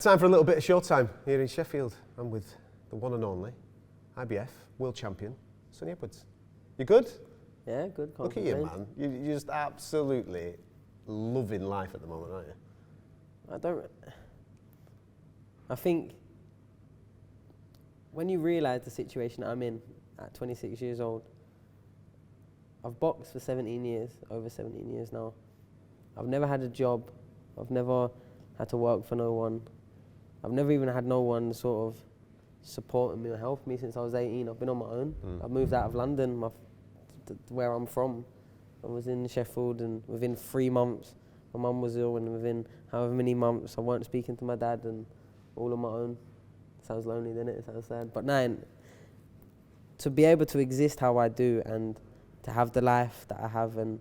Time for a little bit of Showtime here in Sheffield. I'm with the one and only IBF world champion, Sonny Edwards. You good? Yeah, good. Look at you, man. You're just absolutely loving life at the moment, aren't you? I think when you realise the situation I'm in at 26 years old, I've boxed for 17 years, over 17 years now. I've never had a job. I've never had to work for no one. I've never even had no one sort of supporting me or helping me since I was 18. I've been on my own. I've moved out of London, where I'm from. I was in Sheffield, and within 3 months, my mum was ill, and within however many months, I weren't speaking to my dad, and all on my own. Sounds lonely, doesn't it? It sounds sad. But now, to be able to exist how I do, and to have the life that I have, and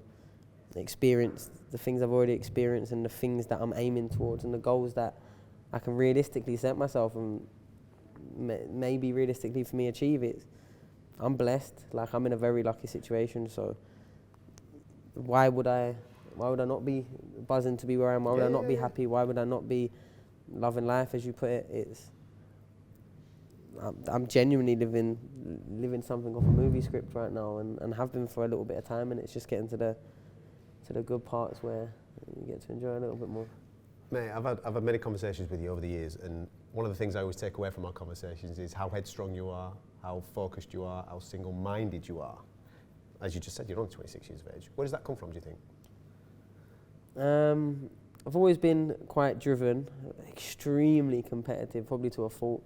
experience the things I've already experienced, and the things that I'm aiming towards, and the goals that I can realistically set myself and maybe realistically for me achieve it. I'm blessed. Like, I'm in a very lucky situation. So why would I not be buzzing to be where I am? Why would I not be happy? Why would I not be loving life, as you put it? I'm genuinely living something off a movie script right now, and have been for a little bit of time, and it's just getting to the good parts where you get to enjoy a little bit more. Mate, I've had many conversations with you over the years, and one of the things I always take away from our conversations is how headstrong you are, how focused you are, how single-minded you are. As you just said, you're only 26 years of age. Where does that come from, do you think? I've always been quite driven, extremely competitive, probably to a fault,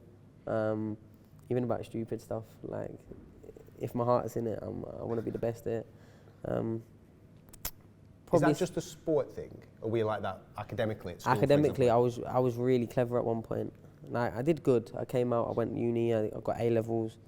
even about stupid stuff. Like, if my heart is in it, I want to be the best at it. Is that just a sport thing? Or were you like that academically at school? Academically, I was really clever at one point. Like, I did good. I came out, I went to uni, I got A levels,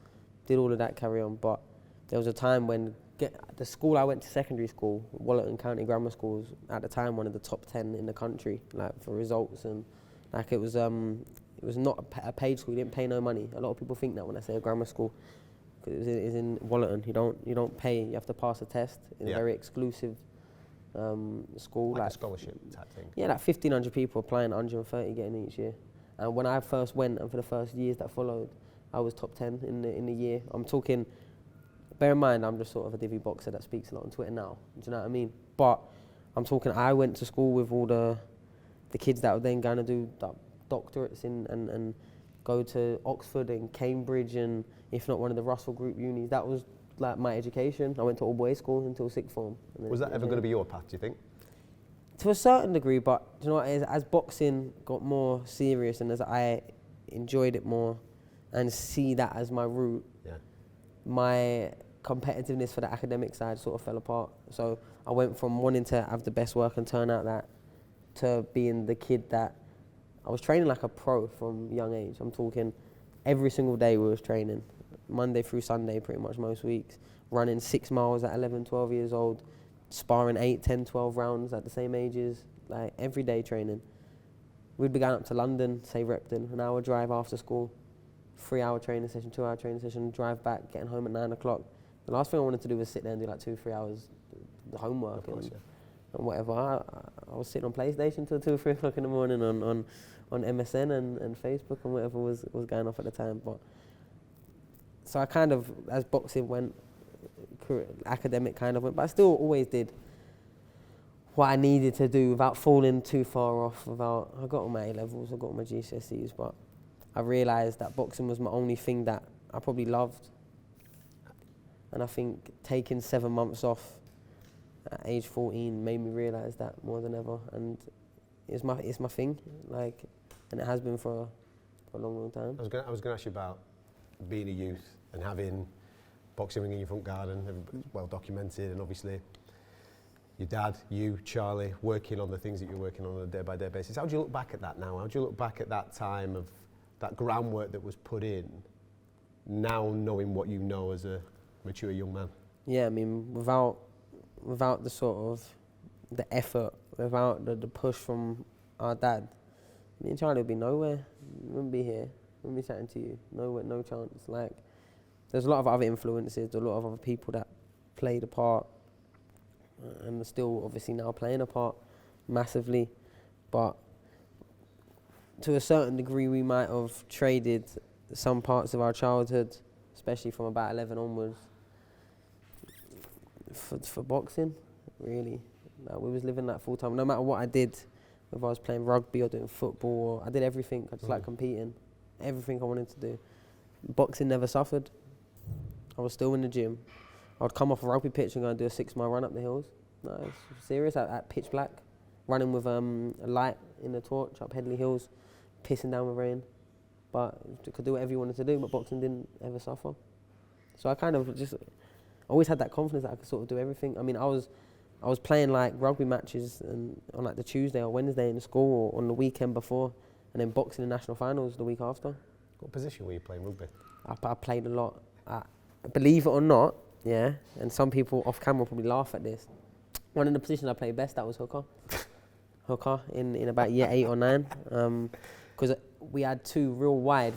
did all of that, carry on. But there was a time when the school I went to, secondary school, Wallerton County Grammar School, was at the time one of the top 10 in the country, like, for results. And like, it was not a paid school. You didn't pay no money. A lot of people think that when I say a grammar school, because it is in Wallerton. You don't pay. You have to pass a test in a very exclusive school, like a scholarship type thing. Yeah, like 1,500 people applying, 130 getting each year. And when I first went, and for the first years that followed, I was top 10 in the year. I'm talking, bear in mind, I'm just sort of a divvy boxer that speaks a lot on Twitter now. Do you know what I mean? But I'm talking, I went to school with all the kids that were then going to do doctorates and go to Oxford and Cambridge, and if not one of the Russell Group unis. That was like my education. I went to all boys school until sixth form. Was that ever going to be your path, do you think? To a certain degree, but do you know what, as boxing got more serious, and as I enjoyed it more and see that as my route, my competitiveness for the academic side sort of fell apart. So I went from wanting to have the best work and turn out that, to being the kid that I was training like a pro from a young age. I'm talking every single day we was training, Monday through Sunday pretty much most weeks, running 6 miles at 11, 12 years old, sparring 8, 10, 12 rounds at the same ages, like every day training. We'd be going up to London, say Repton, an hour drive after school, 3-hour training session, 2-hour training session, drive back, getting home at 9 o'clock. The last thing I wanted to do was sit there and do like 2-3 hours the homework and whatever. I was sitting on PlayStation till 2 or 3 o'clock in the morning on MSN and Facebook and whatever was going off at the time. But so I kind of, as boxing went, academic kind of went, but I still always did what I needed to do without falling too far off. I got all my A levels, I got all my GCSEs, but I realised that boxing was my only thing that I probably loved. And I think taking 7 months off at age 14 made me realise that more than ever, and it's my thing, like, and it has been for a long time. I was going to ask you about being a youth and having boxing ring in your front garden, everybody's well documented, and obviously your dad, you, Charlie, working on the things that you're working on a day-by-day basis. How do you look back at that now? How do you look back at that time of that groundwork that was put in, now knowing what you know as a mature young man? Yeah, I mean, without the sort of the effort, without the push from our dad, me and Charlie would be nowhere. We wouldn't be here. We wouldn't be chatting to you. Nowhere, no chance. Like, there's a lot of other influences, a lot of other people that played a part, and are still obviously now playing a part massively. But to a certain degree, we might have traded some parts of our childhood, especially from about 11 onwards, for boxing, really. Like, we was living that full time. No matter what I did, whether I was playing rugby or doing football, I did everything. I just like competing, everything I wanted to do. Boxing never suffered. I was still in the gym. I would come off a rugby pitch and go and do a 6-mile run up the hills. No, it's serious, at pitch black, running with a light in the torch up Headley Hills, pissing down with rain. But you could do whatever you wanted to do, but boxing didn't ever suffer. So I kind of just always had that confidence that I could sort of do everything. I mean, I was playing like rugby matches and on like the Tuesday or Wednesday in school or on the weekend before, and then boxing in national finals the week after. What position were you playing rugby? I played a lot. Believe it or not, yeah, and some people off camera probably laugh at this. One of the positions I played best, that was hooker. Hooker in about year 8 or 9. Because we had 2 real wide,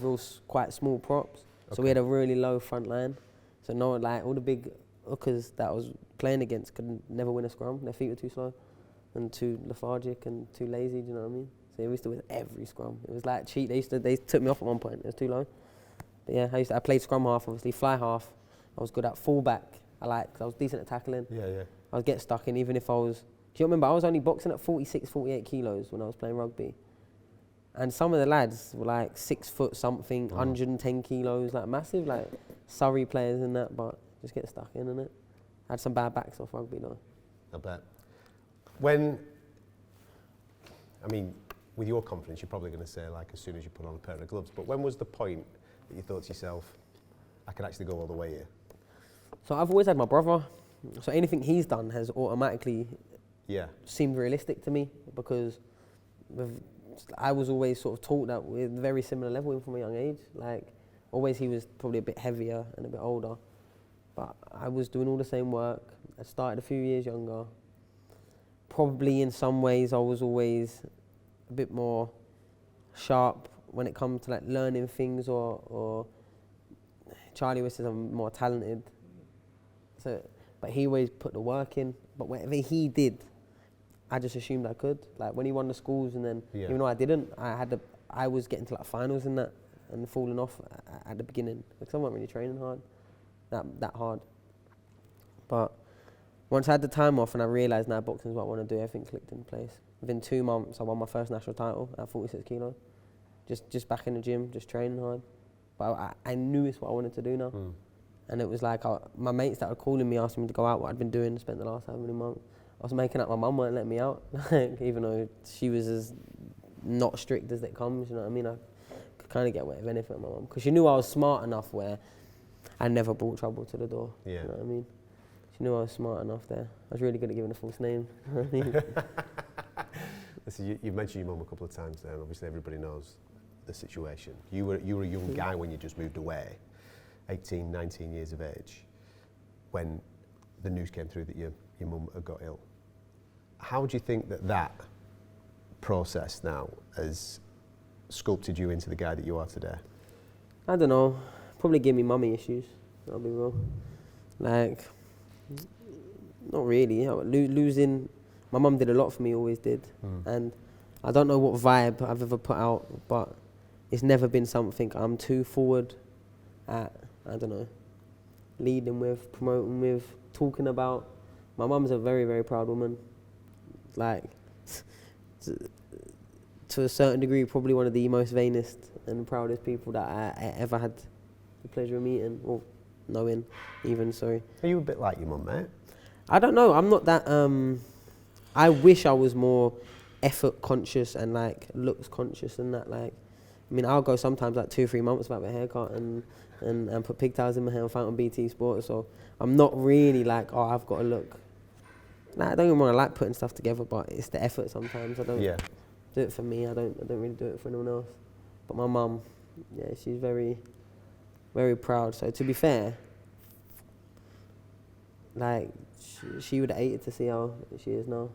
quite small props. Okay. So we had a really low front line. So no, like all the big hookers that I was playing against could never win a scrum. Their feet were too slow and too lethargic and too lazy, do you know what I mean? So we used to win every scrum. It was like cheat. They took me off at one point. It was too low. But yeah, I played scrum half, obviously, fly half. I was good at fullback. I was decent at tackling. Yeah. I was get stuck in even if I was... Do you remember, I was only boxing at 46, 48 kilos when I was playing rugby. And some of the lads were like 6 foot something, 110 kilos, like massive, like Surrey players and that, but just get stuck in, innit? I had some bad backs off rugby though. I bet. With your confidence, you're probably going to say like as soon as you put on a pair of gloves, but when was the point that you thought to yourself, I could actually go all the way here? So I've always had my brother, so anything he's done has automatically seemed realistic to me because I was always sort of taught that we're very similar level from a young age. Like, always he was probably a bit heavier and a bit older, but I was doing all the same work. I started a few years younger. Probably in some ways I was always a bit more sharp when it comes to like learning things or Charlie was I'm more talented. So, but he always put the work in. But whatever he did, I just assumed I could. Like when he won the schools, and then even though I didn't, I was getting to like finals in that and falling off at the beginning because I wasn't really training hard, that hard. But once I had the time off and I realised now boxing is what I want to do, everything clicked in place. Within 2 months, I won my first national title at 46 kilos. Just back in the gym, just training hard. But I knew it's what I wanted to do now. And it was like my mates started calling me, asking me to go out, what I'd been doing, spent the last how many months. I was making up, my mum wouldn't let me out, even though she was as not strict as it comes, you know what I mean? I could kind of get away with anything with my mum, because she knew I was smart enough where I never brought trouble to the door, you know what I mean? She knew I was smart enough there. I was really good at giving a false name. Listen, you've mentioned your mum a couple of times there, and obviously everybody knows the situation. You were a young guy when you just moved away, 18, 19 years of age, when the news came through that your mum had got ill. How do you think that process now has sculpted you into the guy that you are today? I don't know. Probably gave me mummy issues, I'll be real. Like, not really. Losing, my mum did a lot for me, always did. And I don't know what vibe I've ever put out, but it's never been something I'm too forward at, I don't know, leading with, promoting with, talking about. My mum's a very, very proud woman. Like, to a certain degree, probably one of the most vainest and proudest people that I ever had the pleasure of meeting, or knowing even, sorry. Are you a bit like your mum, mate? I don't know, I'm not that, I wish I was more effort conscious and like looks conscious and that, like, I mean, I'll go sometimes like 2 or 3 months without my haircut and put pigtails in my hair and fight on BT Sport, so I'm not really like, oh, I've got to look. Nah, I don't even want to like putting stuff together, but it's the effort sometimes. I don't do it for me, I don't really do it for anyone else. But my mum, yeah, she's very, very proud. So to be fair, like, she would have hated to see how she is now.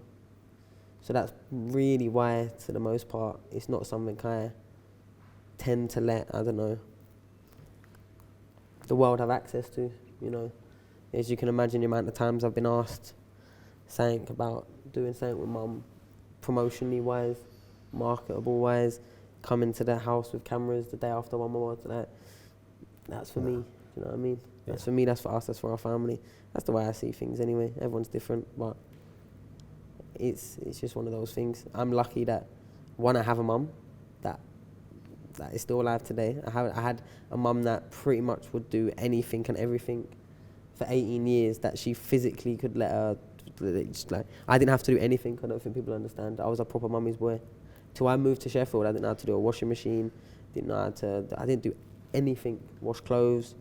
So that's really why, to the most part, it's not something I tend to let, I don't know, the world have access to, you know. As you can imagine, the amount of times I've been asked something about doing something with mum, promotionally wise, marketable wise, coming to the house with cameras the day after one more. Like, that's for me. Do you know what I mean? Yeah. That's for me. That's for us. That's for our family. That's the way I see things. Anyway, everyone's different, but it's just one of those things. I'm lucky that one, I have a mum that is still alive today. I had a mum that pretty much would do anything and everything for 18 years that she physically could let her. Just like, I didn't have to do anything. I don't think people understand. I was a proper mummy's boy. Till I moved to Sheffield, I didn't know how to do a washing machine. I didn't do anything. Wash clothes,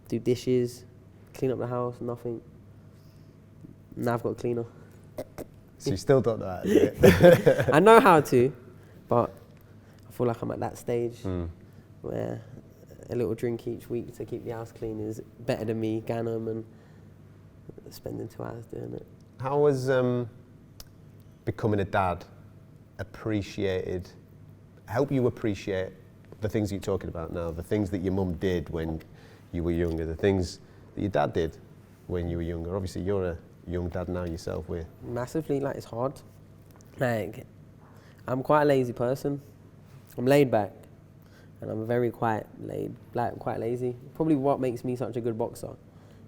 do dishes, clean up the house, nothing. Now I've got a cleaner. So you still don't know that? I know how to, but I feel like I'm at that stage where a little drink each week to keep the house clean is better than me going home and spending 2 hours doing it. How was becoming a dad help you appreciate the things you're talking about now, the things that your mum did when you were younger, the things that your dad did when you were younger? Obviously, you're a young dad now yourself. Massively, like, it's hard. Like, I'm quite a lazy person. I'm laid back, and I'm very quite lazy. Probably what makes me such a good boxer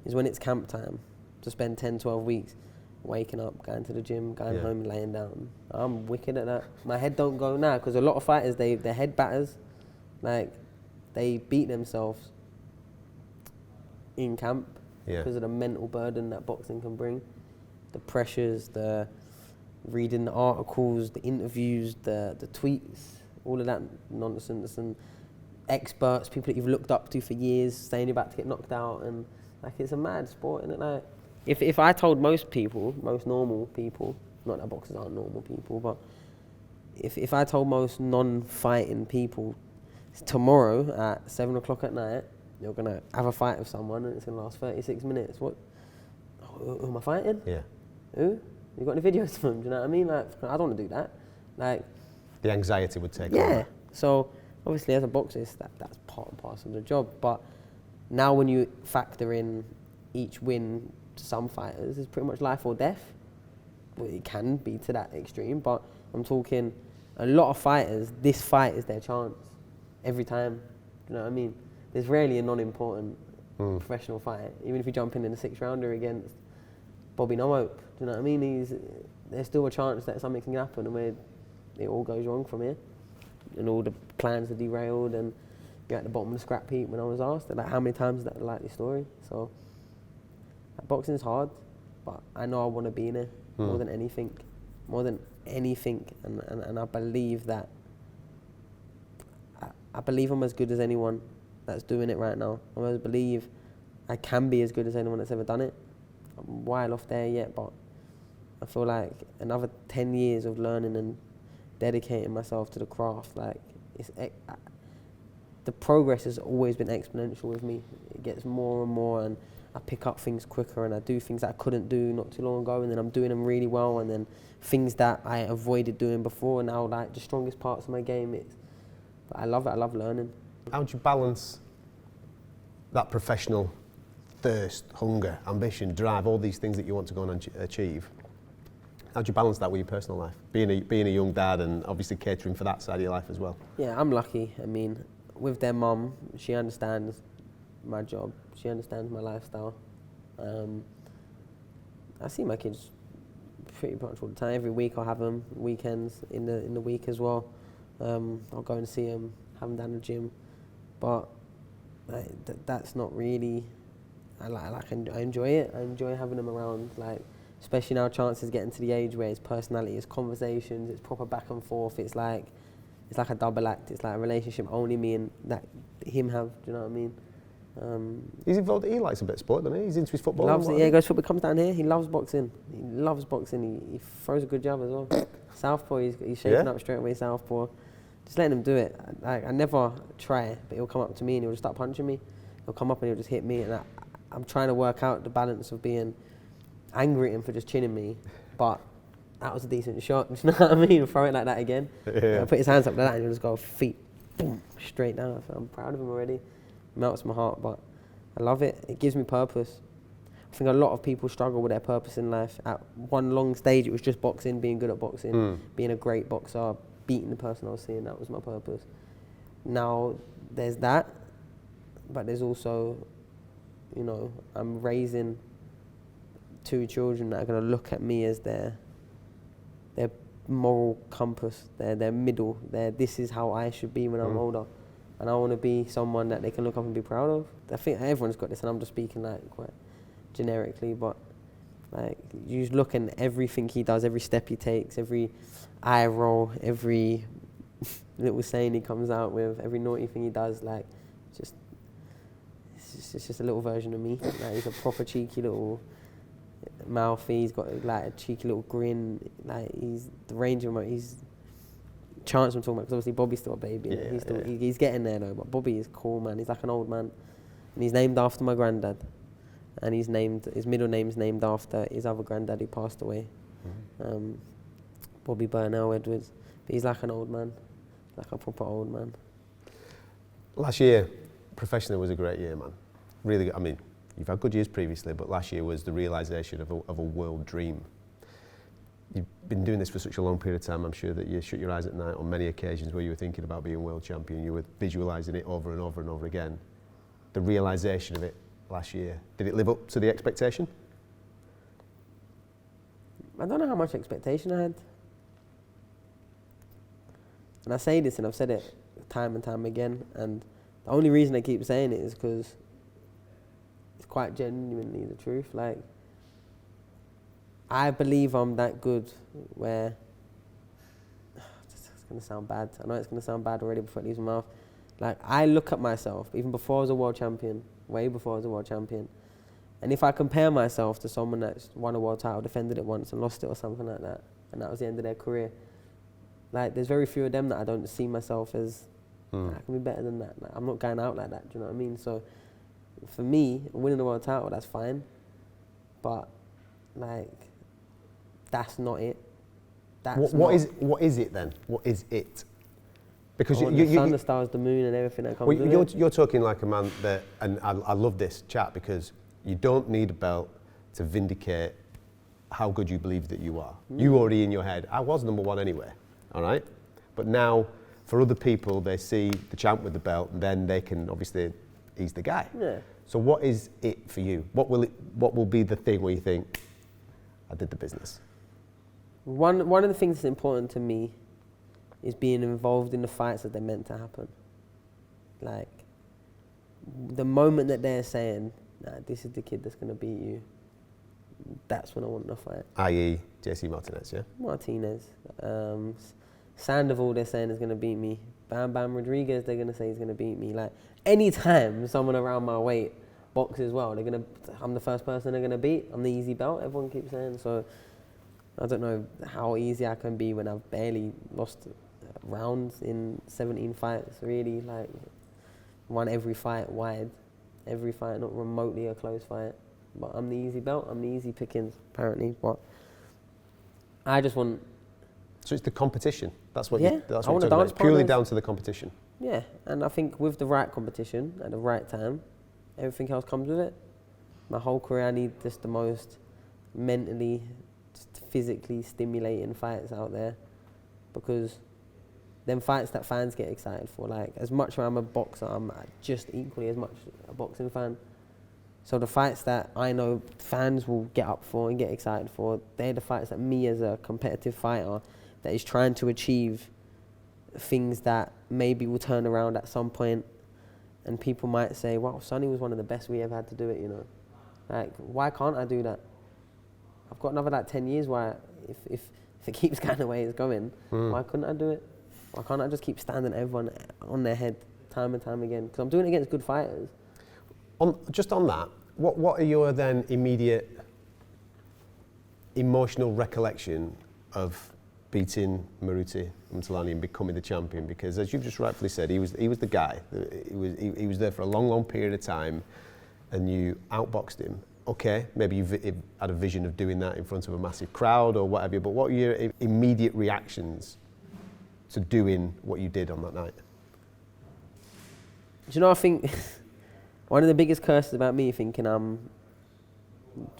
is when it's camp time, to spend 10, 12 weeks waking up, going to the gym, going home, laying down. I'm wicked at that. My head don't go now, because a lot of fighters, their head batters, like, they beat themselves in camp because of the mental burden that boxing can bring. The pressures, the reading the articles, the interviews, the tweets, all of that nonsense, and experts, people that you've looked up to for years, saying you're about to get knocked out, and like, it's a mad sport, isn't it? Like, if I told most normal people, not that boxers aren't normal people, but if I told most non-fighting people tomorrow at 7 o'clock at night, you're gonna have a fight with someone and it's gonna last 36 minutes, what? Who am I fighting? Yeah. Who? You got any videos of them? Do you know what I mean? Like, I don't want to do that. Like, the anxiety would take over. Yeah. So obviously, as a boxer, that's part and parcel of the job. But now, when you factor in each win to some fighters, it's pretty much life or death. Well, it can be to that extreme, but I'm talking a lot of fighters. This fight is their chance every time. Do you know what I mean? There's rarely a non-important professional fight. Even if you jump in the 6th rounder against Bobby No Hope, do you know what I mean? There's still a chance that something can happen and where it all goes wrong from here, and all the plans are derailed, and you're at the bottom of the scrap heap. When I was asked, like, how many times is that a likely story? So boxing is hard, but I know I want to be in it more than anything, and I believe that. I believe I'm as good as anyone that's doing it right now. I believe I can be as good as anyone that's ever done it. I'm well off there yet, but I feel like another 10 years of learning and dedicating myself to the craft, like, the progress has always been exponential with me. It gets more and more, and I pick up things quicker, and I do things that I couldn't do not too long ago, and then I'm doing them really well, and then things that I avoided doing before, and now, like, the strongest parts of my game. But I love it. I love learning. How do you balance that professional thirst, hunger, ambition, drive, all these things that you want to go and achieve? How do you balance that with your personal life? Being a young dad and obviously catering for that side of your life as well. Yeah, I'm lucky. I mean, with their mum, she understands my job. She understands my lifestyle. I see my kids pretty much all the time. Every week I'll have them, weekends in the week as well. I'll go and see them, have them down the gym. But that's not really, I enjoy it. I enjoy having them around, like, especially now Chance's getting to the age where his personality, his conversations, it's proper back and forth. It's like a double act. It's like a relationship only me and him have. Do you know what I mean? He's involved. He likes a bit of sport, doesn't he? He's into his football. He loves it. Yeah, he goes football. Comes down here. He loves boxing. He throws a good jab as well. Southpaw. He's shaking up straight away. Southpaw. Just letting him do it. I never try, but he'll come up to me and he'll just start punching me. He'll come up and he'll just hit me, and I'm trying to work out the balance of being angry at him for just chinning me, but that was a decent shot. You know what I mean? Throw it like that again. Yeah. Put his hands up like that and he'll just go feet, boom, straight down. I'm proud of him already. Melts my heart, but I love it. It gives me purpose. I think a lot of people struggle with their purpose in life. At one long stage, it was just boxing, being good at boxing, being a great boxer, beating the person I was seeing. That was my purpose. now there's that, but there's also, you know, I'm raising 2 children that are going to look at me as their moral compass, their middle, this is how I should be when I'm older. And I want to be someone that they can look up and be proud of. I think everyone's got this, and I'm just speaking like quite generically, but like you just look at everything he does, every step he takes, every eye roll, every little saying he comes out with, every naughty thing he does, like it's just a little version of me. Like he's a proper cheeky little mouthy, he's got like a cheeky little grin, like he's the range of him, he's chance I'm talking about, because obviously Bobby's still a baby, he's getting there though, but Bobby is cool, man. He's like an old man, and he's named after my granddad, and his middle name's named after his other granddad who passed away, Bobby Burnell Edwards. But he's like an old man, like a proper old man. Last year, professionally, was a great year, man. Really good. I mean, you've had good years previously, but last year was the realisation of a world dream. You've been doing this for such a long period of time. I'm sure that you shut your eyes at night on many occasions where you were thinking about being world champion. You were visualising it over and over and over again. The realisation of it last year, did it live up to the expectation? I don't know how much expectation I had. And I say this, and I've said it time and time again, and the only reason I keep saying it is because it's quite genuinely the truth. Like, I believe I'm that good where, it's going to sound bad. I know it's going to sound bad already before it leaves my mouth. Like, I look at myself, even before I was a world champion, way before I was a world champion, and if I compare myself to someone that's won a world title, defended it once and lost it or something like that, and that was the end of their career, like, there's very few of them that I don't see myself as, I can be better than that. Like, I'm not going out like that, do you know what I mean? So, for me, winning the world title, that's fine, but, like, that's not it. What is it then? What is it? Because the sun, the stars, the moon, and everything that comes with it. You're talking like a man that, and I love this chat because you don't need a belt to vindicate how good you believe that you are. You already in your head, I was number one anyway, all right? But now, for other people, they see the champ with the belt, and then they can obviously, he's the guy. Yeah. So what is it for you? What will be the thing where you think, I did the business? One of the things that's important to me is being involved in the fights that they're meant to happen. Like, the moment that they're saying, nah, this is the kid that's going to beat you, that's when I want to fight. I.e. JC Martinez, yeah? Martinez. Sandoval, they're saying is going to beat me. Bam Bam Rodriguez, they're going to say he's going to beat me. Like, anytime someone around my weight boxes well, I'm the first person they're going to beat. I'm the easy belt, everyone keeps saying. So I don't know how easy I can be when I've barely lost rounds in 17 fights, really. Like, won every fight wide, every fight, not remotely a close fight. But I'm the easy belt, I'm the easy pickings, apparently. But I just want... So it's the competition. That's what yeah, you're I talking about. It's purely down to the competition. Yeah, and I think with the right competition at the right time, everything else comes with it. My whole career, I need just the most mentally, physically stimulating fights out there, because them fights that fans get excited for, like, as much as I'm a boxer, I'm just equally as much a boxing fan. So the fights that I know fans will get up for and get excited for, they're the fights that me as a competitive fighter that is trying to achieve things that maybe will turn around at some point, and people might say, wow, Sonny was one of the best we ever had to do it, you know. Like, why can't I do that? I've got another like 10 years where if it keeps going the way it's going, why couldn't I do it? Why can't I just keep standing everyone on their head time and time again? Because I'm doing it against good fighters. Just on that, what are your then immediate emotional recollection of beating Maruti Mtulani and becoming the champion? Because as you've just rightfully said, he was the guy. He was there for a long period of time, and you outboxed him. Okay, maybe you've had a vision of doing that in front of a massive crowd or whatever, but what were your immediate reactions to doing what you did on that night? Do you know, I think one of the biggest curses about me thinking I'm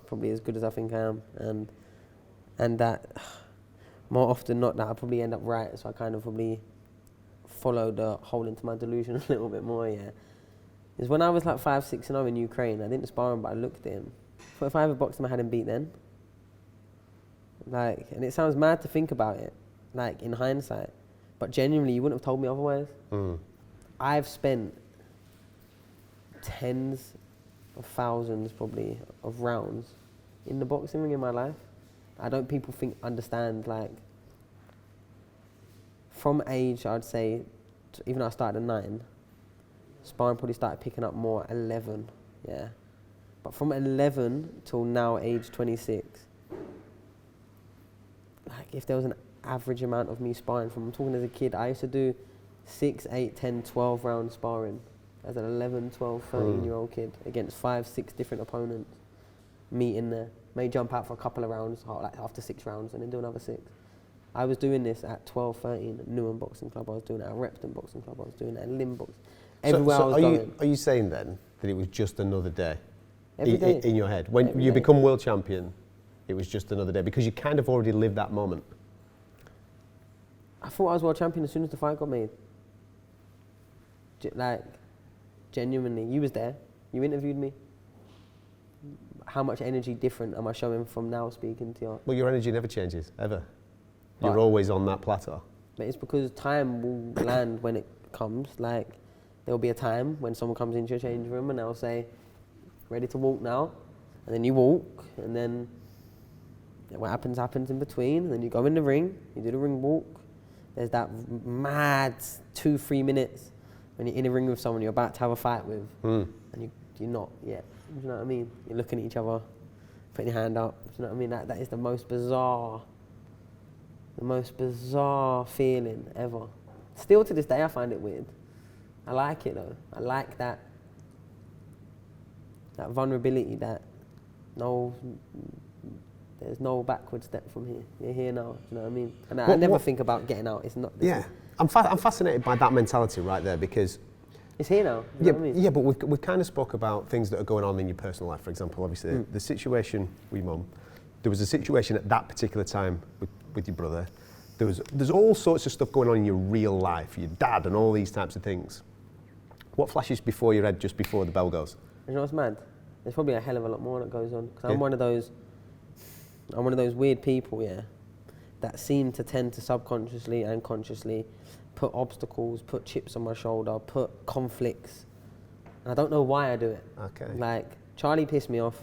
probably as good as I think I am, and that more often not that I probably end up right, so I kind of probably follow the hole into my delusion a little bit more, yeah, is when I was like 5-6-0 in Ukraine. I didn't spar him, but I looked at him. But if I ever boxed him, I had him beat then. Like, and it sounds mad to think about it, like in hindsight, but genuinely, you wouldn't have told me otherwise. I've spent tens of thousands, probably, of rounds in the boxing ring in my life. I don't people understand, like, from age, I'd say, even though I started at 9, sparring probably started picking up more at 11, yeah. But from 11 till now, age 26, like, if there was an average amount of me sparring from, I'm talking as a kid, I used to do 6, 8, 10, 12 round sparring as an 11, 12, 13-year-old kid against 5, 6 different opponents. Me in there. May jump out for a couple of rounds, like after 6 rounds, and then do another 6. I was doing this at 12, 13 at Newham Boxing Club. I was doing it at Repton Boxing Club. I was doing it at Lim Boxing. Everywhere I was going. Are you saying then that it was just another day? Every day. In your head? When you become world champion, it was just another day? Because you kind of already lived that moment. I thought I was world champion as soon as the fight got made. Like, genuinely. You was there. You interviewed me. How much energy different am I showing from now speaking to you? Well, your energy never changes, ever. You're always on that plateau. But it's because time will land when it comes. Like, there'll be a time when someone comes into your change room and they'll say, ready to walk now? And then you walk, and then what happens in between. And then you go in the ring, you do the ring walk. There's that mad 2-3 minutes when you're in a ring with someone you're about to have a fight with, and you're not yet. Do you know what I mean? You're looking at each other, putting your hand up. Do you know what I mean? That is the most bizarre feeling ever. Still to this day, I find it weird. I like it though. I like that vulnerability, that there's no backward step from here. You're here now. Do you know what I mean? And I never think about getting out. It's not. I'm fascinated by that mentality right there, because it's here now. You know what I mean? Yeah, but we've kind of spoke about things that are going on in your personal life. For example, obviously the situation with your mum. There was a situation at that particular time with your brother. There's all sorts of stuff going on in your real life, your dad and all these types of things. What flashes before your head just before the bell goes? You know what's mad? There's probably a hell of a lot more that goes on. Because I'm one of those weird people, yeah, that seem to tend to subconsciously and consciously put obstacles, put chips on my shoulder, put conflicts. And I don't know why I do it. Okay. Like, Charlie pissed me off.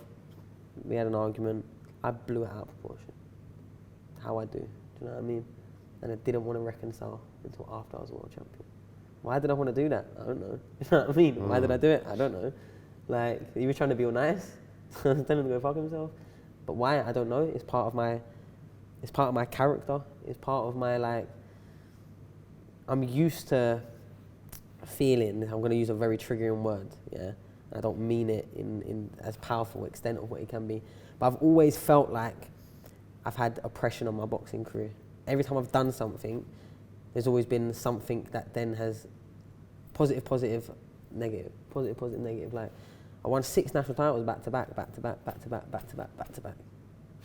We had an argument. I blew it out of proportion. How I do. Do you know what I mean? And I didn't want to reconcile until after I was world champion. Why did I want to do that? I don't know. You know what I mean? Why did I do it? I don't know. Like, he was trying to be all nice. I was telling him to go fuck himself. But why? I don't know. It's part of my character. It's part of my, like, I'm used to feeling, I'm going to use a very triggering word, yeah? I don't mean it in as powerful extent of what it can be. But I've always felt like I've had oppression on my boxing career. Every time I've done something, there's always been something that then has positive, negative. Like, I won 6 national titles back to back.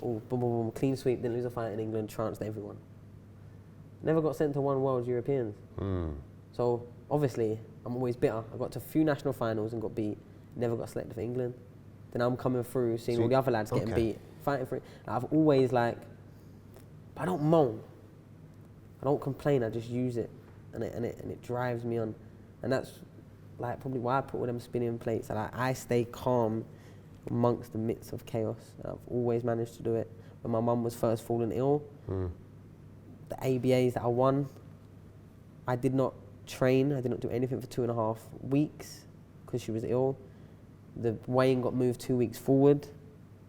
Oh, boom, boom, boom, clean sweep, didn't lose a fight in England, trounced everyone. Never got sent to one World Europeans. So, obviously, I'm always bitter. I got to a few national finals and got beat, never got selected for England. Then I'm coming through, seeing all the other lads getting beat, fighting for it. I've always, like, I don't moan. I don't complain, I just use it. And it drives me on. And that's, like, probably why I put all them spinning plates. And I stay calm amongst the midst of chaos. I've always managed to do it. When my mum was first falling ill, the ABAs that I won, I did not train, I did not do anything for 2.5 weeks because she was ill. The weigh-in got moved 2 weeks forward.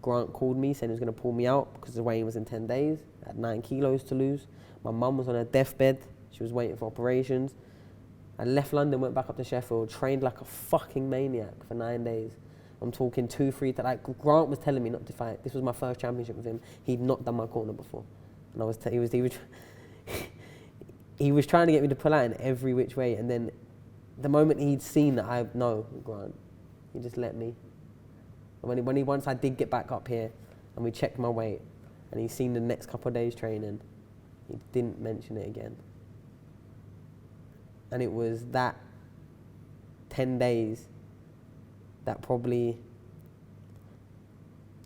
Grant called me saying he was going to pull me out because the weigh-in was in 10 days. I had 9 kilos to lose. My mum was on her deathbed. She was waiting for operations. I left London, went back up to Sheffield, trained like a fucking maniac for 9 days. I'm talking 2-3, like Grant was telling me not to fight. This was my first championship with him. He'd not done my corner before. And he was trying to get me to pull out in every which way. And then the moment he'd seen that I know Grant, he just let me. And once I did get back up here and we checked my weight and he's seen the next couple of days training, he didn't mention it again. And it was that 10 days that probably,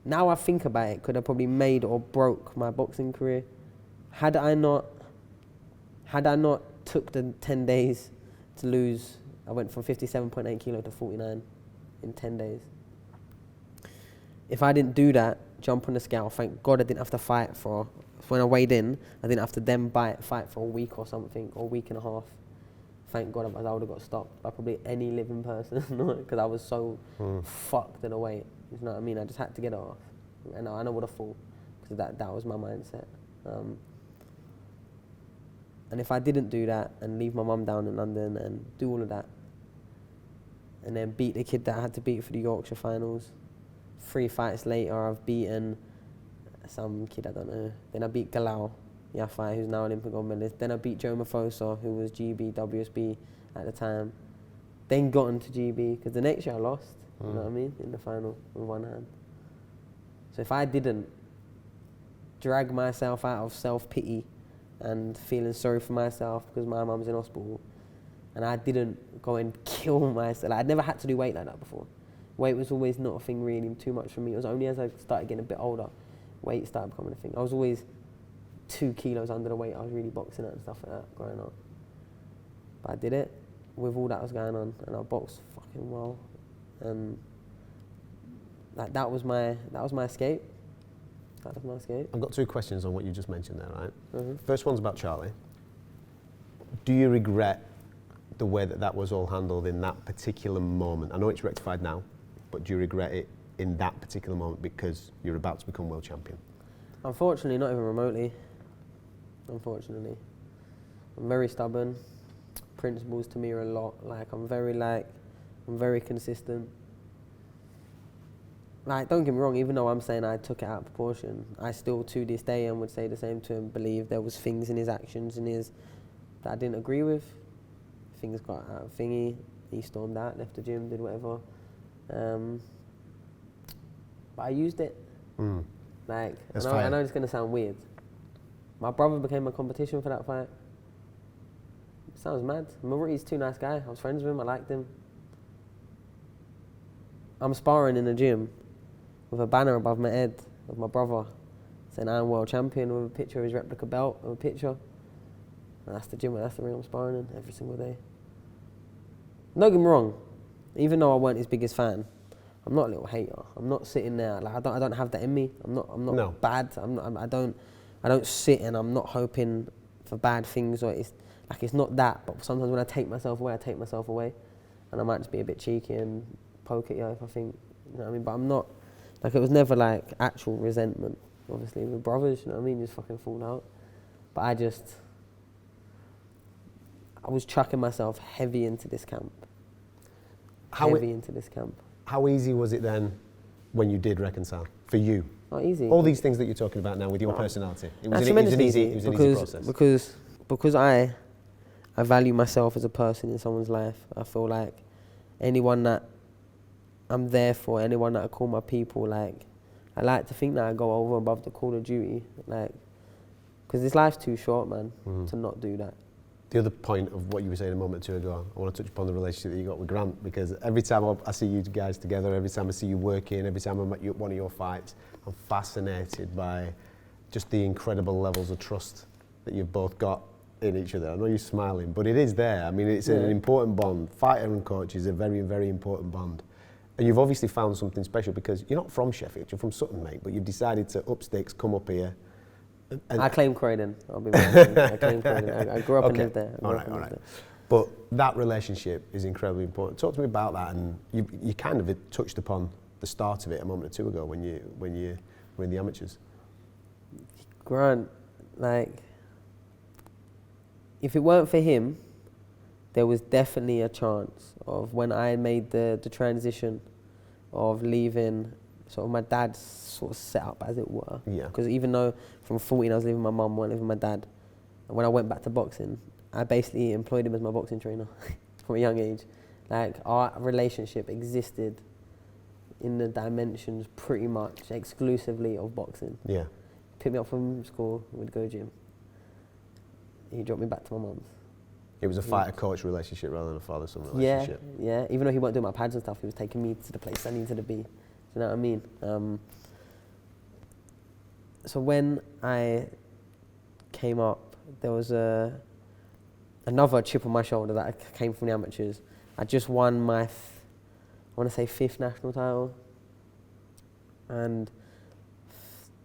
now I think about it, could have probably made or broke my boxing career. Had I not took the 10 days to lose, I went from 57.8 kilo to 49 in 10 days. If I didn't do that, jump on the scale, thank God I didn't have to fight for, when I weighed in, I didn't have to then fight for a week or something, or a week and a half. Thank God I would have got stopped by probably any living person, because I was so fucked in a weight. You know what I mean? I just had to get it off. And I would have fought, because that was my mindset. And if I didn't do that and leave my mum down in London and do all of that, and then beat the kid that I had to beat for the Yorkshire finals, 3 fights later I've beaten some kid I don't know. Then I beat Galal Yafai, who's now Olympic gold medalist. Then I beat Joe Mafosa, who was GB, WSB at the time. Then got into GB, because the next year I lost, you know what I mean, in the final with one hand. So if I didn't drag myself out of self-pity and feeling sorry for myself because my mum's in hospital, and I didn't go and kill myself, like, I'd never had to do weight like that before. Weight was always not a thing really too much for me. It was only as I started getting a bit older, weight started becoming a thing. I was always 2 kilos under the weight I was really boxing at and stuff like that growing up. But I did it with all that was going on, and I boxed fucking well. And that was my escape. That was my escape. I've got 2 questions on what you just mentioned there, right? First one's about Charlie. Do you regret the way that was all handled in that particular moment? I know it's rectified now, but do you regret it in that particular moment because you're about to become world champion? Unfortunately, not even remotely. Unfortunately. I'm very stubborn. Principles to me are a lot. I'm very consistent. Don't get me wrong, even though I'm saying I took it out of proportion, I still to this day and would say the same to him, believe there was things in his actions and that I didn't agree with. Things got out of thingy, he stormed out, left the gym, did whatever. But I used it. I know it's gonna sound weird. My brother became a competition for that fight. It sounds mad. Mariti's too nice guy. I was friends with him, I liked him. I'm sparring in the gym with a banner above my head of my brother saying I'm world champion, with a picture of his replica belt, with a picture. And that's the gym, that's the ring I'm sparring in every single day. Don't get me wrong, even though I weren't his biggest fan, I'm not a little hater. I'm not sitting there, I don't have that in me. I'm not bad. I don't sit and I'm not hoping for bad things, or it's not that, but sometimes when I take myself away, I take myself away. And I might just be a bit cheeky and poke at you if I think, you know what I mean? But I'm not, it was never actual resentment, obviously, with brothers, you know what I mean? Just fucking fall out. But I was chucking myself heavy into this camp. How easy was it then when you did reconcile for you? Not easy. All these things that you're talking about now with your personality. It was an easy process. Because I value myself as a person in someone's life. I feel like anyone that I'm there for, anyone that I call my people, I like to think that I go over and above the call of duty, because this life's too short, man, to not do that. The other point of what you were saying a moment or 2 ago, I want to touch upon the relationship that you got with Grant, because every time I see you guys together, every time I see you working, every time I'm at one of your fights, I'm fascinated by just the incredible levels of trust that you've both got in each other. I know you're smiling, but it is there. I mean, it's an important bond. Fighter and coach is a very, very important bond. And you've obviously found something special, because you're not from Sheffield, you're from Sutton, mate, but you've decided to up sticks, come up here. I claim Croydon, I'll be honest. I claim Croydon. I grew up and lived there. All right. But that relationship is incredibly important. Talk to me about that, and you kind of touched upon the start of it a moment or 2 ago when you were in the amateurs. Grant, if it weren't for him, there was definitely a chance of when I made the transition of leaving sort of my dad's sort of setup, as it were. Yeah. Because even though from 14 I was living with my mum, I wasn't living with my dad, and when I went back to boxing, I basically employed him as my boxing trainer from a young age. Our relationship existed in the dimensions pretty much exclusively of boxing. Yeah. Pick me up from school, we'd go gym. He dropped me back to my mum's. It was a fighter-coach relationship rather than a father-son relationship. Yeah. Even though he weren't doing my pads and stuff, he was taking me to the place I needed to be. Do you know what I mean? So when I came up, there was another chip on my shoulder that I came from the amateurs. I just won my, I want to say 5th national title. And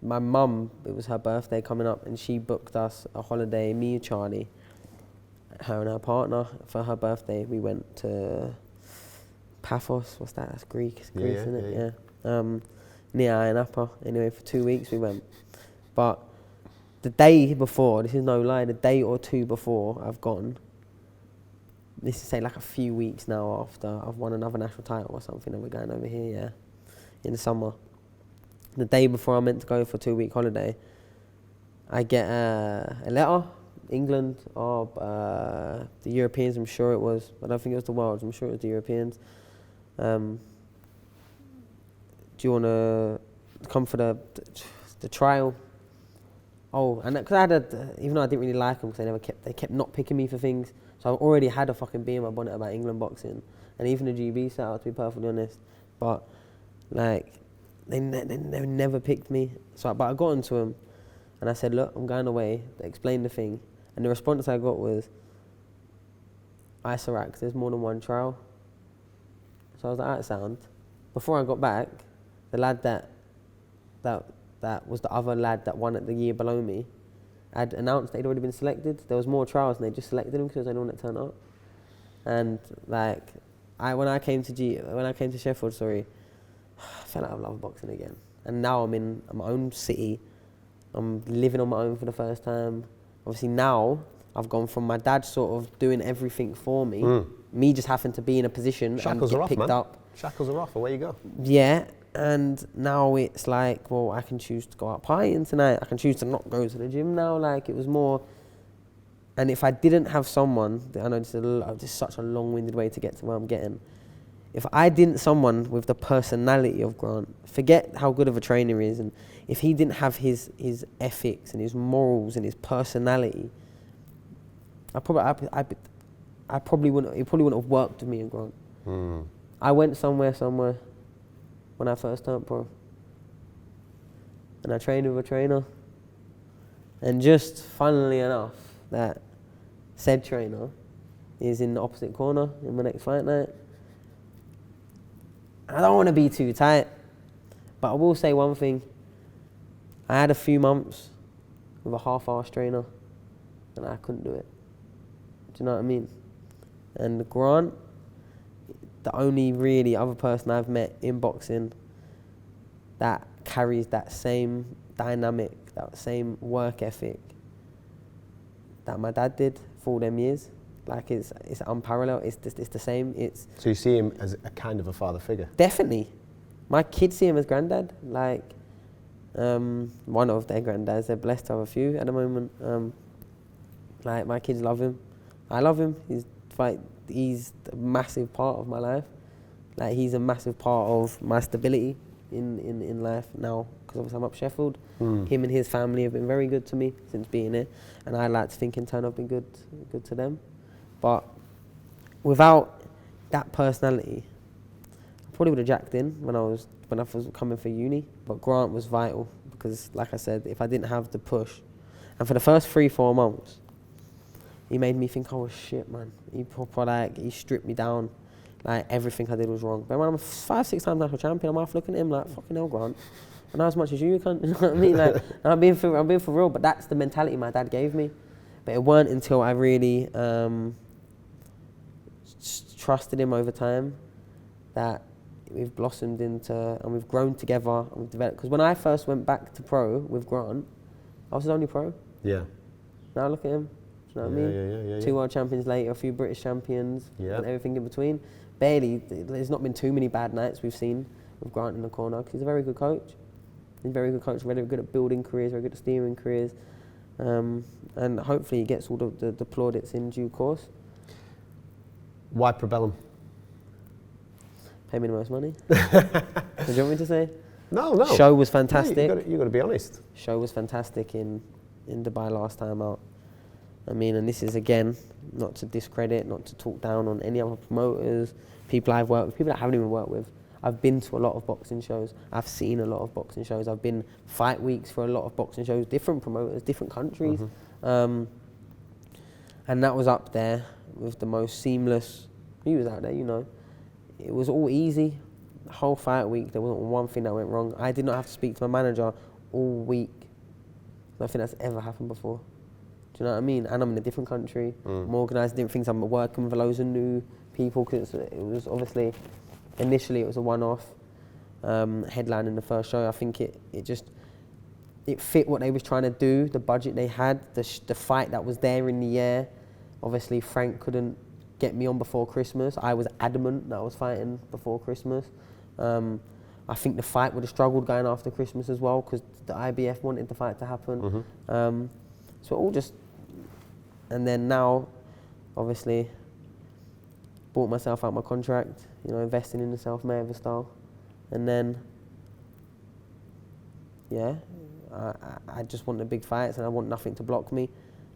my mum, it was her birthday coming up, and she booked us a holiday, me and Charlie, her and her partner, for her birthday. We went to Paphos, what's that? That's Greek, it's Greece, isn't it? Yeah. Near Ayia Napa. Anyway, for 2 weeks we went. But the day before, this is no lie, the day or two before I've gone, this is say like a few weeks now after I've won another national title or something, and we're going over here, yeah, in the summer. The day before I'm meant to go for a 2-week holiday, I get a letter, England or the Europeans, I'm sure it was. I don't think it was the Worlds, I'm sure it was the Europeans. Do you want to come for the trial? Oh, and because I had even though I didn't really like them, because they kept not picking me for things. So I've already had a fucking bee in my bonnet about England boxing, and even the GB set out, to be perfectly honest. But like, they never picked me. So, but I got onto them, and I said, look, I'm going away. They explained the thing, and the response I got was, Isarac, there's more than one trial. So I was like, that sound. Before I got back, the lad that was the other lad that won at the year below me had announced that he'd already been selected. There was more trials, and they just selected him because there was only one that turned up. And like, when I came to Sheffield, I fell out of love with boxing again. And now I'm in my own city. I'm living on my own for the first time. Obviously now I've gone from my dad sort of doing everything for me, me just having to be in a position Shackles and are get off, picked man. up. Shackles are off, away you go. Yeah, and now it's like, well, I can choose to go out partying tonight. I can choose to not go to the gym now. Like, it was more. And if I didn't have someone, I know this is such a long-winded way to get to where I'm getting. If I didn't someone with the personality of Grant, forget how good of a trainer he is, and if he didn't have his ethics and his morals and his personality, he probably wouldn't have worked with me and Grant. I went somewhere when I first turned pro, and I trained with a trainer, and just funnily enough, that said trainer is in the opposite corner in my next fight night. I don't want to be too tight, but I will say one thing. I had a few months with a half-arse trainer, and I couldn't do it. Do you know what I mean? And Grant, the only really other person I've met in boxing that carries that same dynamic, that same work ethic that my dad did for all them years. Like, it's unparalleled. It's the same. So you see him as a kind of a father figure? Definitely. My kids see him as granddad. Like, one of their granddads. They're blessed to have a few at the moment. Like, my kids love him. I love him. He's a massive part of my life. Like, he's a massive part of my stability in life now, because obviously I'm up Sheffield. Him and his family have been very good to me since being here, and I like to think in turn I've been good to them. But without that personality, I probably would have jacked in when I was coming for uni. But Grant was vital, because, like I said, if I didn't have the push, and for the first 3-4 months, he made me think I was shit, man. He stripped me down. Like, everything I did was wrong. But when I'm 5-6 times national champion, I'm half looking at him like, fucking hell, Grant. I know as much as you can. You know what I mean? Like, I'm being for real, but that's the mentality my dad gave me. But it weren't until I really trusted him over time that we've blossomed into, and we've grown together, and we've developed. Because when I first went back to pro with Grant, I was his only pro. Yeah. Now look at him. Do you know what I mean? 2 world champions later, a few British champions, and everything in between. There's not been too many bad nights we've seen with Grant in the corner, because he's a very good coach. He's a very good coach, very good at building careers, very good at steering careers. And hopefully he gets all the plaudits in due course. Why Probellum? Pay me the most money. Do you want me to say? No. Show was fantastic. No, you got to be honest. Show was fantastic in Dubai last time out. I mean, and this is, again, not to discredit, not to talk down on any other promoters, people I've worked with, people I haven't even worked with. I've been to a lot of boxing shows. I've seen a lot of boxing shows. I've been fight weeks for a lot of boxing shows, different promoters, different countries. And that was up there with the most seamless. He was out there, you know. It was all easy. The whole fight week, there wasn't one thing that went wrong. I did not have to speak to my manager all week. Nothing that's ever happened before. Do you know what I mean? And I'm in a different country. I'm organising different things. I'm working with loads of new people because it was obviously, initially it was a one-off headline in the first show. I think it fit what they was trying to do, the budget they had, the fight that was there in the air. Obviously Frank couldn't get me on before Christmas. I was adamant that I was fighting before Christmas. I think the fight would have struggled going after Christmas as well because the IBF wanted the fight to happen. So all just, and then now, obviously, bought myself out my contract, you know, investing in the self-made style. And then, yeah, I just want the big fights and I want nothing to block me.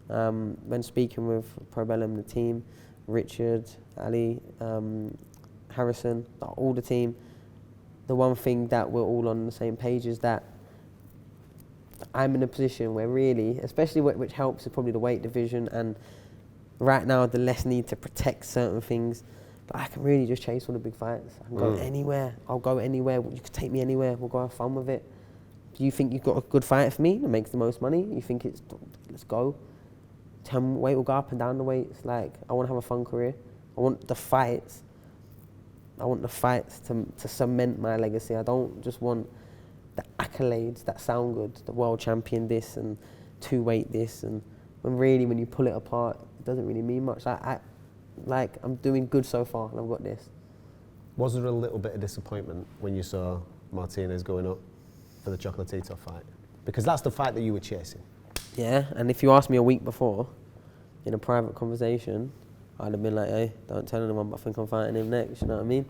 When speaking with Probellum, the team, Richard, Ali, Harrison, all the team, the one thing that we're all on the same page is that I'm in a position where really, especially which helps, is probably the weight division, and right now the less need to protect certain things. But I can really just chase all the big fights. I can go anywhere. I'll go anywhere. You can take me anywhere. We'll go have fun with it. Do you think you've got a good fight for me that makes the most money? You think let's go. Tell me weight will go up and down the weights. Like, I want to have a fun career. I want the fights. I want the fights to cement my legacy. I don't just want the accolades that sound good, the world champion this and two weight this, and when you pull it apart, it doesn't really mean much. I'm doing good so far and I've got this. Was there a little bit of disappointment when you saw Martinez going up for the Chocolatito fight? Because that's the fight that you were chasing. Yeah, and if you asked me a week before, in a private conversation, I'd have been like, hey, don't tell anyone, but I think I'm fighting him next, you know what I mean?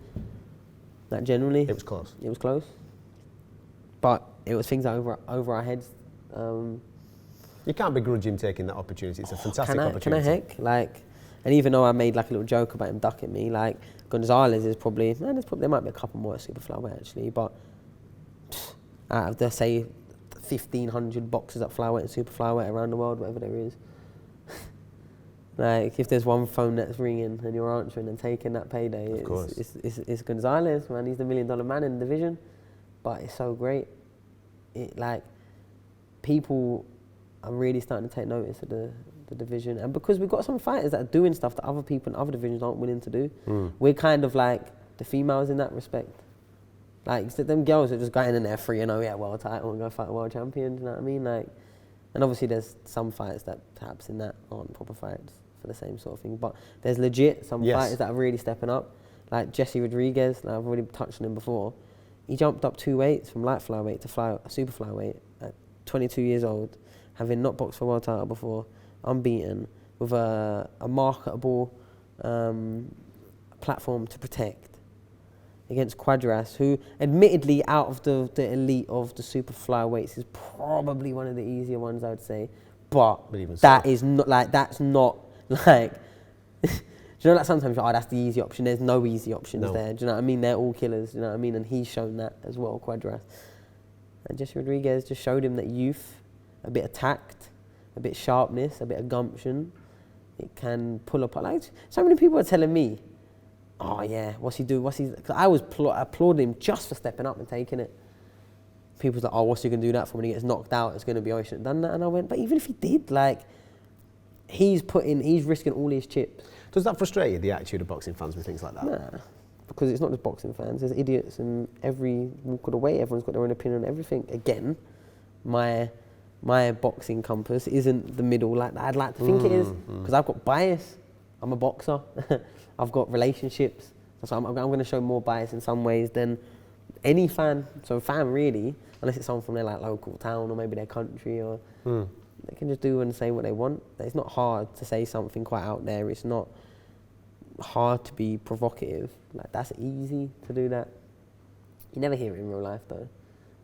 Like, generally. It was close. It was close. But it was things over our heads. You can't begrudge him taking that opportunity. It's a fantastic opportunity. Can I heck? Like, and even though I made like a little joke about him ducking me, like, Gonzalez is probably, there might be a couple more at super flyweight actually, but out of the, say, 1,500 boxers at flyweight and super flyweight around the world, whatever there is, like, if there's one phone that's ringing and you're answering and taking that payday, it's Gonzalez, man. He's the $1 million man in the division. But it's so great. People are really starting to take notice of the division. And because we've got some fighters that are doing stuff that other people in other divisions aren't willing to do, we're kind of like the females in that respect. Like, so them girls are just going in there free, world title and go fight a world champion, you know what I mean? Like, and obviously there's some fights that perhaps in that aren't proper fights for the same sort of thing. But there's legit some fighters that are really stepping up. Like Jesse Rodriguez, I've already touched on him before. He jumped up 2 weights from light flyweight to super flyweight at 22 years old, having not boxed for a world title before, unbeaten, with a marketable platform to protect against Quadras, who admittedly out of the elite of the super flyweights is probably one of the easier ones, I would say. But that is not like, that's not like, do you know, like sometimes, that's the easy option. There's no easy options there. Do you know what I mean? They're all killers. Do you know what I mean? And he's shown that as well, Quadras. And Jesse Rodriguez just showed him that youth, a bit of tact, a bit of sharpness, a bit of gumption, it can pull apart. Like, so many people are telling me, oh yeah, what's he doing? Cause I was applauding him just for stepping up and taking it. People's like, oh, what's he gonna do that for when he gets knocked out? It's gonna be, oh, he shouldn't have done that. And I went, but even if he did, like, he's risking all his chips. Does that frustrate you, the attitude of boxing fans with things like that? Nah, because it's not just boxing fans. There's idiots in every walk of the way. Everyone's got their own opinion on everything. Again, my boxing compass isn't the middle like I'd like to think it is, because I've got bias. I'm a boxer. I've got relationships. So I'm going to show more bias in some ways than any fan. So a fan really, unless it's someone from their like local town or maybe their country, or they can just do and say what they want. It's not hard to say something quite out there. It's not hard to be provocative. Like, that's easy to do that. You never hear it in real life though.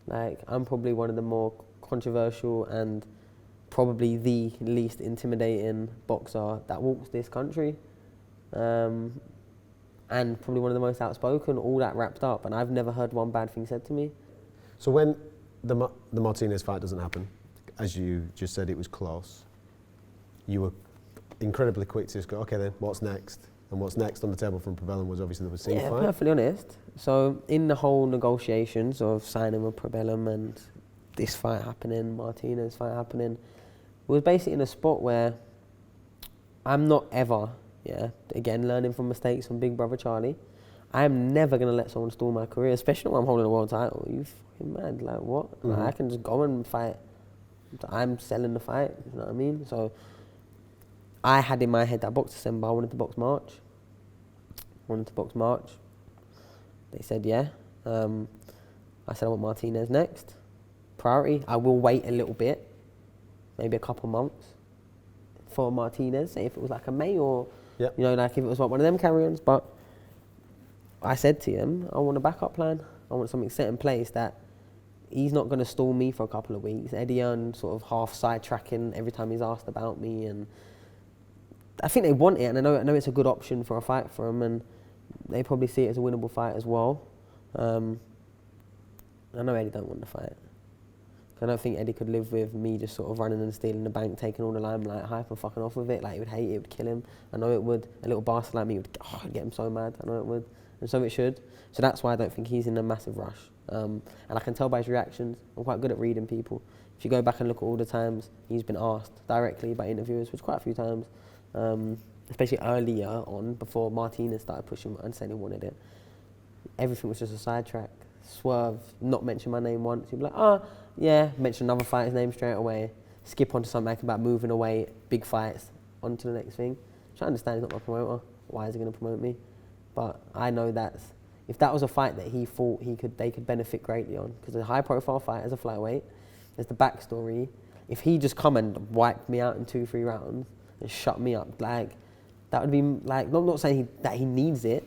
Like, I'm probably one of the more controversial and probably the least intimidating boxer that walks this country. And probably one of the most outspoken, all that wrapped up, and I've never heard one bad thing said to me. So when the Martinez fight doesn't happen, as you just said, it was close, you were incredibly quick to just go, okay then, what's next? And what's next on the table from Probellum was obviously the Waseem fight. Yeah, perfectly honest. So in the whole negotiations of signing with Probellum and this fight happening, Martinez fight happening, it was basically in a spot where I'm not ever, again, learning from mistakes from Big Brother Charlie, I'm never going to let someone stall my career, especially when I'm holding a world title. You fucking mad, like what? Mm-hmm. Like, I can just go and fight. I'm selling the fight, you know what I mean? So I had in my head that box December, I wanted to box March. They said yeah. I said I want Martinez next. Priority, I will wait a little bit, maybe a couple months for Martinez, say if it was like a May or, you know, like if it was like one of them carry-ons. But I said to him, I want a backup plan. I want something set in place that he's not going to stall me for a couple of weeks. Eddie Earn sort of half sidetracking every time he's asked about me, and I think they want it, and I know it's a good option for a fight for them, and they probably see it as a winnable fight as well. I know Eddie don't want the fight. I don't think Eddie could live with me just sort of running and stealing the bank, taking all the limelight, hype and fucking off with it. Like, he would hate it, it would kill him. I know it would. A little bastard like me would get him so mad. I know it would. And so it should. So that's why I don't think he's in a massive rush. And I can tell by his reactions. I'm quite good at reading people. If you go back and look at all the times he's been asked directly by interviewers, which quite a few times, especially earlier on, before Martinez started pushing and saying he wanted it, everything was just a sidetrack. Swerve, not mention my name once. He'd be like, oh, yeah, mention another fighter's name straight away. Skip on to something about moving away, big fights, on to the next thing. Which I understand he's not my promoter. Why is he going to promote me? But I know if that was a fight that he thought they could benefit greatly on, because a high-profile fight as a flyweight, there's the backstory. If he just come and wiped me out in 2-3 rounds and shut me up, like, that would be, like, I'm not saying that he needs it,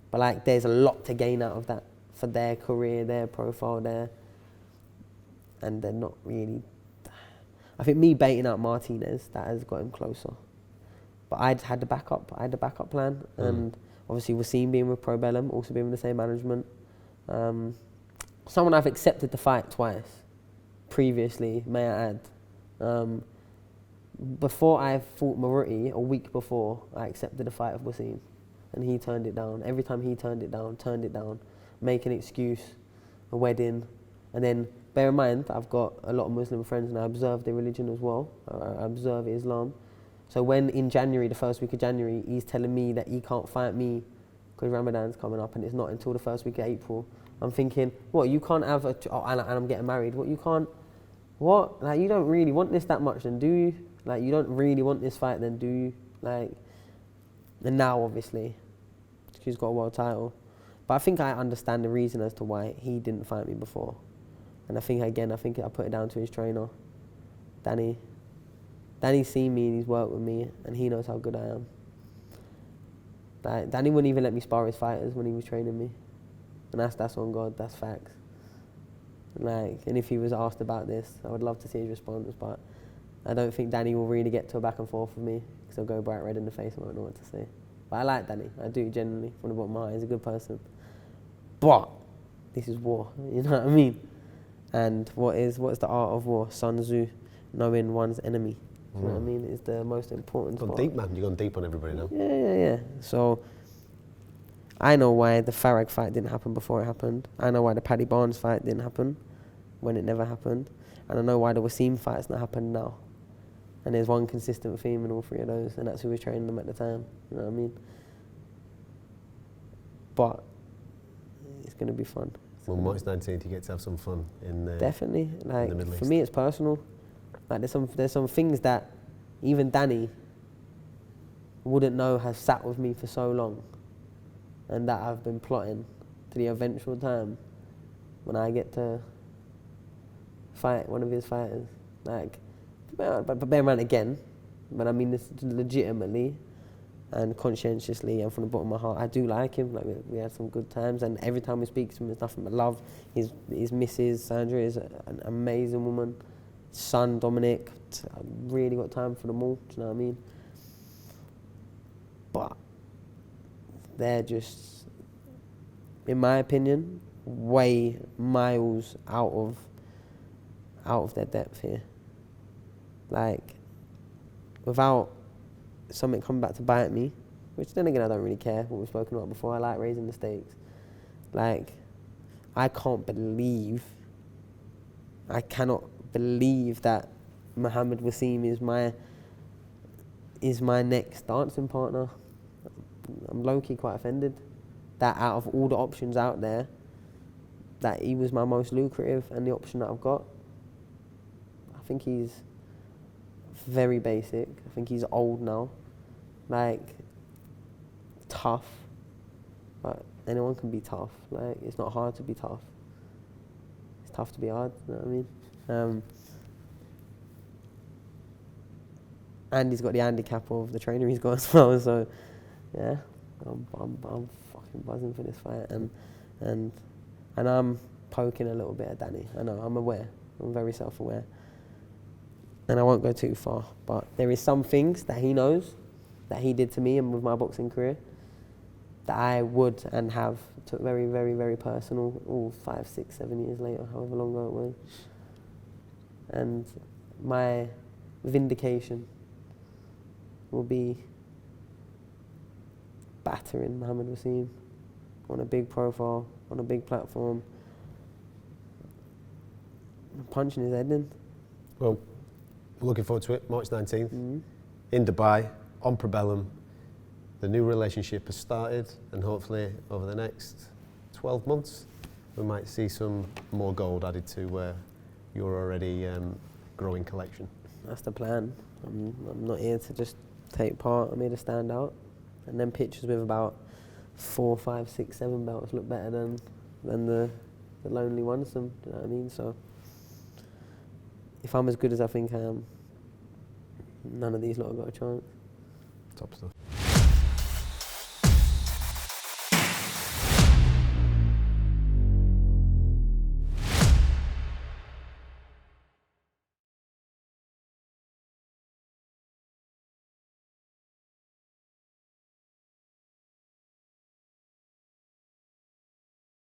but, like, there's a lot to gain out of that for their career, their profile, and they're not really. I think me baiting out Martinez, that has got him closer. But I had the backup plan, and obviously Waseem being with Probellum, also being with the same management. Someone I've accepted the fight twice previously, may I add. Before I fought Maruti, a week before, I accepted the fight of Waseem, and he turned it down. Every time he turned it down, make an excuse, a wedding, and then bear in mind I've got a lot of Muslim friends and I observe their religion as well. I observe Islam. So when in January, the first week of January, he's telling me that he can't fight me because Ramadan's coming up and it's not until the first week of April, I'm thinking, what, you can't have and I'm getting married, what, you can't, what? Like, you don't really want this that much then, do you? Like, you don't really want this fight then, do you? Like, and now obviously, he's got a world title. But I think I understand the reason as to why he didn't fight me before. And I think I put it down to his trainer, Danny. Danny's seen me and he's worked with me and he knows how good I am. Like, Danny wouldn't even let me spar his fighters when he was training me. And that's on God, that's facts. Like, and if he was asked about this, I would love to see his response, but I don't think Danny will really get to a back and forth with me because he'll go bright red in the face and I won't know what to say. But I like Danny, I do genuinely, from the bottom of my heart, he's a good person. But this is war, you know what I mean? And what's the art of war? Sun Tzu, knowing one's enemy. You know what I mean? It's the most important part. Deep, man. You've gone deep on everybody now. Yeah. So I know why the Farag fight didn't happen before it happened. I know why the Paddy Barnes fight didn't happen when it never happened. And I know why the Waseem fight's not happened now. And there's one consistent theme in all three of those, and that's who was training them at the time. You know what I mean? But it's going to be fun. Well, March 19th, you get to have some fun in definitely. Like, in the Middle East. For me, it's personal. Like, there's some things that even Danny wouldn't know has sat with me for so long, and that I've been plotting to the eventual time when I get to fight one of his fighters. Like, but bear in mind again, but I mean this legitimately and conscientiously and from the bottom of my heart, I do like him. Like, we had some good times, and every time we speak to him, it's nothing but love. His missus Sandra is an amazing woman, son, Dominic. I've really got time for them all, do you know what I mean? But they're just, in my opinion, way miles out of their depth here. Like, without something coming back to bite me, which then again I don't really care, what we've spoken about before, I like raising the stakes. Like, I cannot believe that Muhammad Waseem is my next dancing partner. I'm low-key quite offended that out of all the options out there, that he was my most lucrative and the option that I've got. I think he's very basic. I think he's old now. Like, tough. But anyone can be tough. Like, it's not hard to be tough. It's tough to be hard, you know what I mean? And he's got the handicap of the trainer he's got as well, so yeah, I'm fucking buzzing for this fight, and I'm poking a little bit at Danny. I know, I'm aware, I'm very self-aware, and I won't go too far, but there is some things that he knows that he did to me and with my boxing career that I would and have took very, very, very personal, all 5, 6, 7 years later, however long ago it was, and my vindication will be battering Muhammad Waseem on a big profile, on a big platform, punching his head in. Well, we're looking forward to it, March 19th, in Dubai, on Probellum. The new relationship has started, and hopefully over the next 12 months, we might see some more gold added to your already growing collection. That's the plan. I'm not here to just take part, I'm here to stand out. And then pictures with about 4, 5, 6, 7 belts look better than the lonely ones, do you know what I mean? So if I'm as good as I think I am, none of these lot have got a chance. Top stuff.